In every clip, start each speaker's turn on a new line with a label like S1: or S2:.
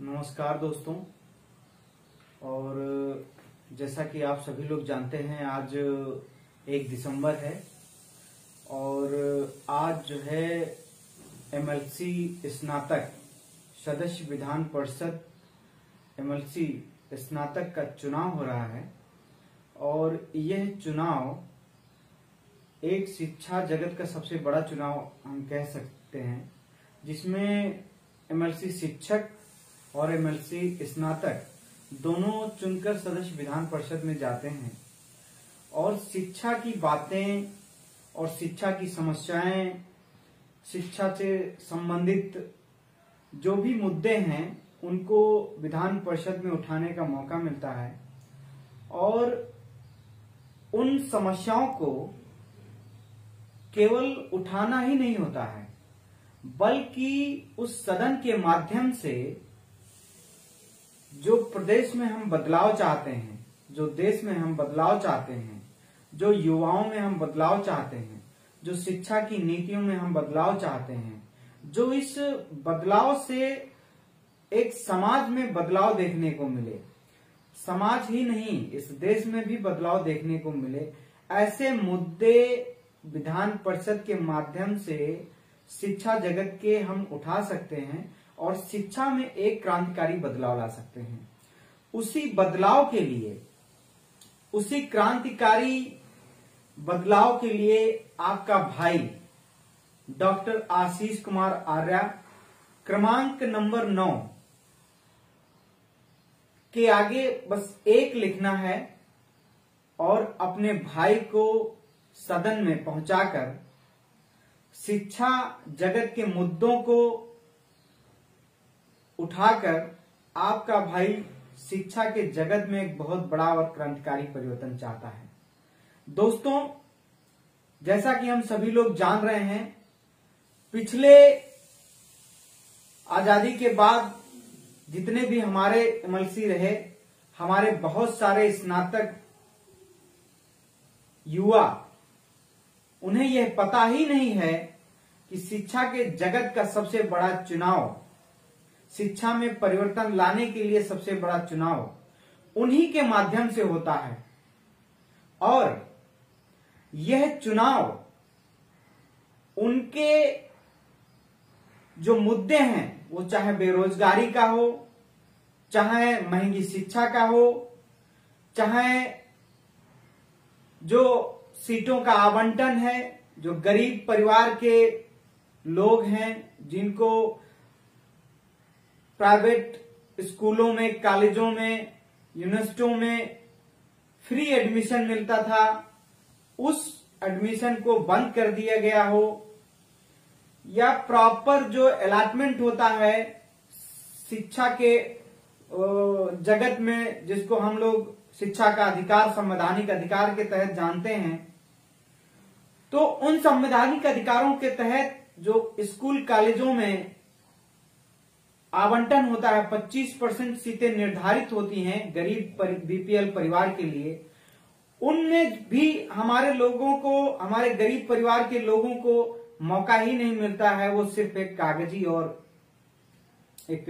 S1: नमस्कार दोस्तों। और जैसा कि आप सभी लोग जानते हैं, आज 1 दिसंबर है और आज जो है एमएलसी स्नातक सदस्य विधान परिषद एमएलसी स्नातक का चुनाव हो रहा है। और यह चुनाव एक शिक्षा जगत का सबसे बड़ा चुनाव हम कह सकते हैं, जिसमें एमएलसी शिक्षक और एमएलसी स्नातक दोनों चुनकर सदस्य विधान परिषद में जाते हैं और शिक्षा की बातें और शिक्षा की समस्याएं, शिक्षा से संबंधित जो भी मुद्दे हैं उनको विधान परिषद में उठाने का मौका मिलता है। और उन समस्याओं को केवल उठाना ही नहीं होता है, बल्कि उस सदन के माध्यम से जो प्रदेश में हम बदलाव चाहते हैं, जो देश में हम बदलाव चाहते हैं, जो युवाओं में हम बदलाव चाहते हैं, जो शिक्षा की नीतियों में हम बदलाव चाहते हैं, जो इस बदलाव से एक समाज में बदलाव देखने को मिले, समाज ही नहीं इस देश में भी बदलाव देखने को मिले, ऐसे मुद्दे विधान परिषद के माध्यम से शिक्षा जगत के हम उठा सकते हैं और शिक्षा में एक क्रांतिकारी बदलाव ला सकते हैं। उसी बदलाव के लिए, उसी क्रांतिकारी बदलाव के लिए आपका भाई डॉक्टर आशीष कुमार आर्य क्रमांक नंबर 9 के आगे बस 1 लिखना है और अपने भाई को सदन में पहुंचाकर शिक्षा जगत के मुद्दों को उठाकर आपका भाई शिक्षा के जगत में एक बहुत बड़ा और क्रांतिकारी परिवर्तन चाहता है। दोस्तों, जैसा कि हम सभी लोग जान रहे हैं, पिछले आजादी के बाद जितने भी हमारे एमएलसी रहे, हमारे बहुत सारे स्नातक युवा, उन्हें यह पता ही नहीं है कि शिक्षा के जगत का सबसे बड़ा चुनाव, शिक्षा में परिवर्तन लाने के लिए सबसे बड़ा चुनाव उन्हीं के माध्यम से होता है। और यह चुनाव उनके जो मुद्दे हैं, वो चाहे बेरोजगारी का हो, चाहे महंगी शिक्षा का हो, चाहे जो सीटों का आवंटन है, जो गरीब परिवार के लोग हैं जिनको प्राइवेट स्कूलों में, कॉलेजों में, यूनिवर्सिटियों में फ्री एडमिशन मिलता था, उस एडमिशन को बंद कर दिया गया हो, या प्रॉपर जो अलॉटमेंट होता है शिक्षा के जगत में, जिसको हम लोग शिक्षा का अधिकार संवैधानिक अधिकार के तहत जानते हैं, तो उन संवैधानिक अधिकारों के तहत जो स्कूल कॉलेजों में आवंटन होता है, 25% सीटें निर्धारित होती हैं गरीब बीपीएल परिवार के लिए, उनमें भी हमारे लोगों को, हमारे गरीब परिवार के लोगों को मौका ही नहीं मिलता है। वो सिर्फ एक कागजी और एक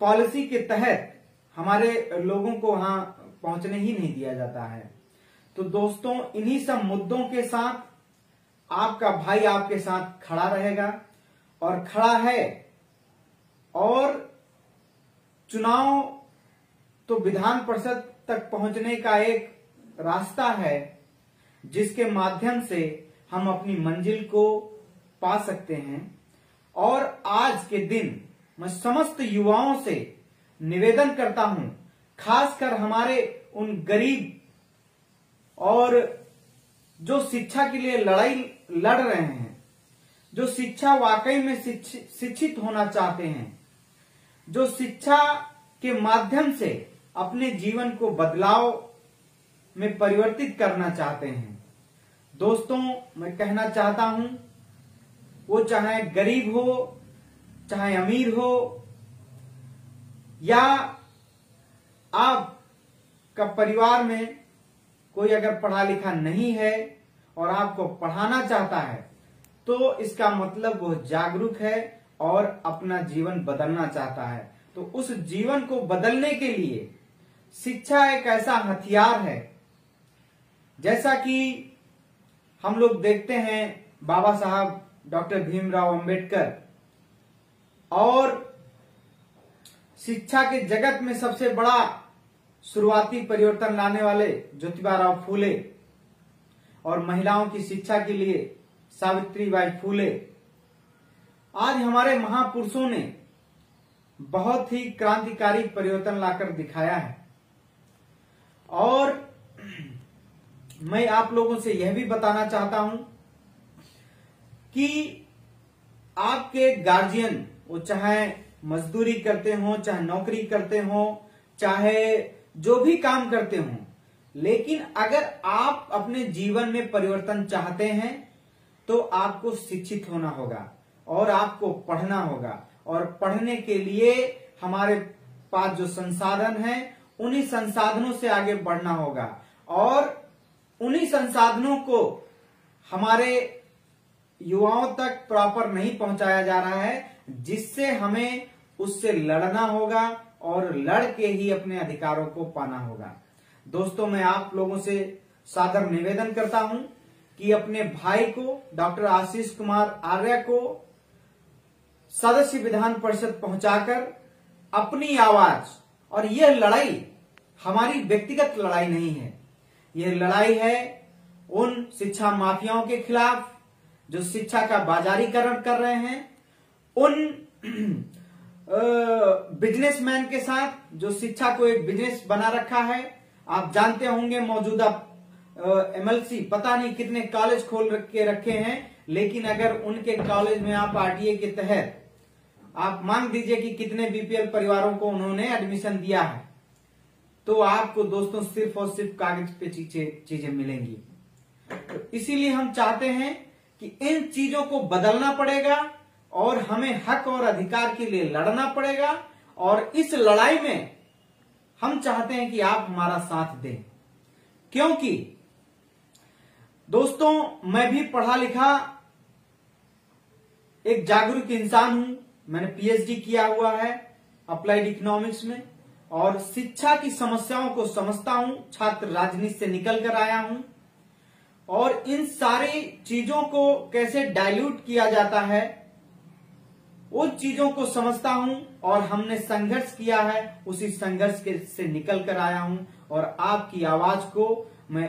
S1: पॉलिसी के तहत हमारे लोगों को वहां पहुंचने ही नहीं दिया जाता है। तो दोस्तों, इन्हीं सब मुद्दों के साथ आपका भाई आपके साथ खड़ा रहेगा और खड़ा है। और चुनाव तो विधान परिषद तक पहुंचने का एक रास्ता है, जिसके माध्यम से हम अपनी मंजिल को पा सकते हैं। और आज के दिन मैं समस्त युवाओं से निवेदन करता हूं, खासकर हमारे उन गरीब और जो शिक्षा के लिए लड़ाई लड़ रहे हैं, जो शिक्षा वाकई में शिक्षित होना चाहते हैं, जो शिक्षा के माध्यम से अपने जीवन को बदलाव में परिवर्तित करना चाहते हैं। दोस्तों, मैं कहना चाहता हूं, वो चाहे गरीब हो, चाहे अमीर हो, या आपका परिवार में कोई अगर पढ़ा लिखा नहीं है और आपको पढ़ाना चाहता है, तो इसका मतलब वो जागरूक है और अपना जीवन बदलना चाहता है। तो उस जीवन को बदलने के लिए शिक्षा एक ऐसा हथियार है, जैसा कि हम लोग देखते हैं बाबा साहब डॉक्टर भीमराव अंबेडकर और शिक्षा के जगत में सबसे बड़ा शुरुआती परिवर्तन लाने वाले ज्योतिबा फूले और महिलाओं की शिक्षा के लिए सावित्रीबाई फूले। आज हमारे महापुरुषों ने बहुत ही क्रांतिकारी परिवर्तन लाकर दिखाया है। और मैं आप लोगों से यह भी बताना चाहता हूं कि आपके गार्जियन, वो चाहे मजदूरी करते हो, चाहे नौकरी करते हो, चाहे जो भी काम करते हो, लेकिन अगर आप अपने जीवन में परिवर्तन चाहते हैं तो आपको शिक्षित होना होगा और आपको पढ़ना होगा। और पढ़ने के लिए हमारे पास जो संसाधन है, उन्हीं संसाधनों से आगे बढ़ना होगा और उन्हीं संसाधनों को हमारे युवाओं तक प्रॉपर नहीं पहुंचाया जा रहा है, जिससे हमें उससे लड़ना होगा और लड़ के ही अपने अधिकारों को पाना होगा। दोस्तों, मैं आप लोगों से सादर निवेदन करता हूं कि अपने भाई को, डॉक्टर आशीष कुमार आर्य को सदस्य विधान परिषद पहुंचाकर अपनी आवाज, और यह लड़ाई हमारी व्यक्तिगत लड़ाई नहीं है, यह लड़ाई है उन शिक्षा माफियाओं के खिलाफ जो शिक्षा का बाजारीकरण कर रहे हैं, उन बिजनेसमैन के साथ जो शिक्षा को एक बिजनेस बना रखा है। आप जानते होंगे मौजूदा एमएलसी पता नहीं कितने कॉलेज खोल के रखे हैं, लेकिन अगर उनके कॉलेज में आप आरटीए के तहत आप मांग दीजिए कि कितने बीपीएल परिवारों को उन्होंने एडमिशन दिया है, तो आपको दोस्तों सिर्फ और सिर्फ कागज पे चीजें मिलेंगी। तो इसीलिए हम चाहते हैं कि इन चीजों को बदलना पड़ेगा और हमें हक और अधिकार के लिए लड़ना पड़ेगा। और इस लड़ाई में हम चाहते हैं कि आप हमारा साथ दें, क्योंकि दोस्तों मैं भी पढ़ा लिखा एक जागरूक इंसान हूं। मैंने पीएचडी किया हुआ है अप्लाइड इकोनॉमिक्स में और शिक्षा की समस्याओं को समझता हूं। छात्र राजनीति से निकल कर आया हूं और इन सारी चीजों को कैसे डाइल्यूट किया जाता है उन चीजों को समझता हूं और हमने संघर्ष किया है, उसी संघर्ष से निकल कर आया हूं। और आपकी आवाज को मैं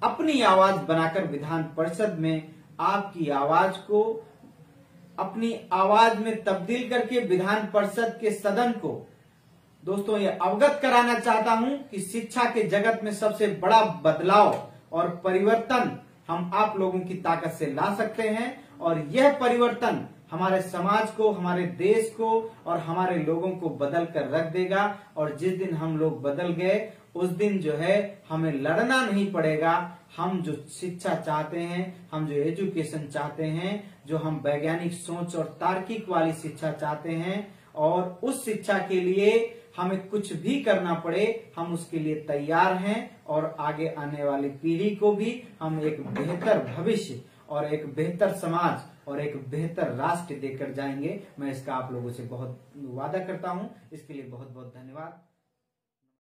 S1: अपनी आवाज बनाकर विधान परिषद में आपकी आवाज को अपनी आवाज में तब्दील करके विधान परिषद के सदन को दोस्तों ये अवगत कराना चाहता हूं कि शिक्षा के जगत में सबसे बड़ा बदलाव और परिवर्तन हम आप लोगों की ताकत से ला सकते हैं। और यह परिवर्तन हमारे समाज को, हमारे देश को और हमारे लोगों को बदल कर रख देगा। और जिस दिन हम लोग बदल गए उस दिन जो है हमें लड़ना नहीं पड़ेगा। हम जो शिक्षा चाहते हैं, हम जो एजुकेशन चाहते हैं, जो हम वैज्ञानिक सोच और तार्किक वाली शिक्षा चाहते हैं, और उस शिक्षा के लिए हमें कुछ भी करना पड़े हम उसके लिए तैयार हैं। और आगे आने वाली पीढ़ी को भी हम एक बेहतर भविष्य और एक बेहतर समाज और एक बेहतर राष्ट्र देकर जाएंगे। मैं इसका आप लोगों से बहुत वादा करता हूं। इसके लिए बहुत बहुत धन्यवाद।